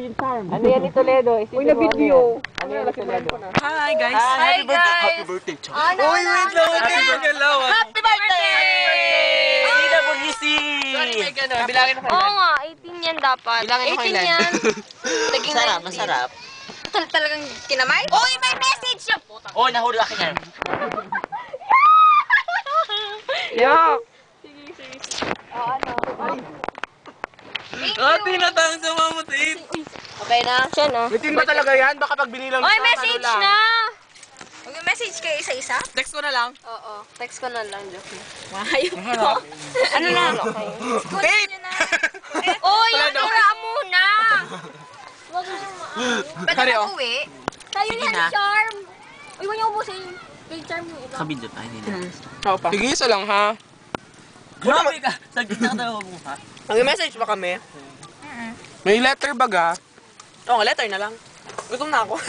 Ano yan ni Toledo? Uy, na video. Ano yan ni Toledo? Hi guys! Happy birthday! Happy birthday, Chong! Uy, wait lang! Happy birthday! Sina Bulisi! Sorry, may gano'n. Bilangin ako Oo nga, 18 yan dapat. Bilangin mo 18 kailan. yan. Naging Masarap, 19. masarap. Talagang kinamay? Uy, may message siya! Oh, nahuli akin yan. Yak! Tinatang sa mamutin. Okay na? Siya na. Bitin ba talaga yan? Baka pag binilang Oy, sa message ano lang. na! Mag-message kayo isa-isa? Text ko na lang. Oo. Text ko na lang, joke na. Ano na? Kunin nyo na. Uy, yung tura muna! Huwag mo yung Pwede na uwi? Tayo ni Charm. Uy, huwag niyo ubusin. Kay Charm yung iba. Kabidyo tayo nila. Sige, isa lang ha. Grabe ka! Saglit na ka mo ha? Mag-message ba kami? May letter baga? Oo, letter na lang. Gutom na ako.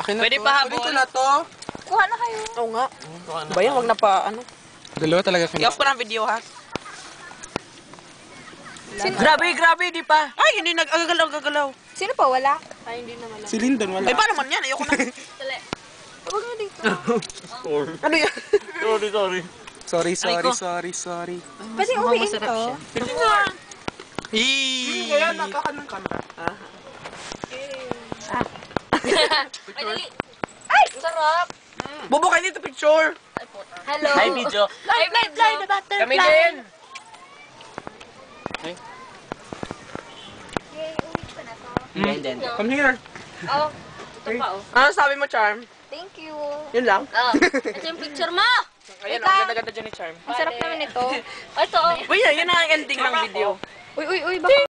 Akin na Pwede to. pa habol. Pwede ko na to. Kuha na kayo. Oo nga. Ba yan? Huwag na pa, ano. Dalawa talaga kami. I-off ko na ang video ha. Grabe, di pa. Ay, hindi nag-agagalaw. Sino pa wala? Si Lyndon wala. Ay, paano man yan? Ayoko na. Huwag na dito. Ano yan? Sorry. Pwede uwiin to. Kaya nagkakanan ka na. Ay, dali. Ay, ang sarap. Bobo kayo dito picture. Hello. Hi, video. Fly the butterfly. Kami din. Yay, uwi ko na to. Then. Come here. Oh, ito pa oh. Ano sabi mo, Charm? Thank you. Yun lang. Oh, ito yung picture mo. Ayan, Wait ang lang. ganda-ganda dyan ni Charm. Ang sarap naman ito. Ito oh. Uy, yun ang ending ng video. Uy, bakit?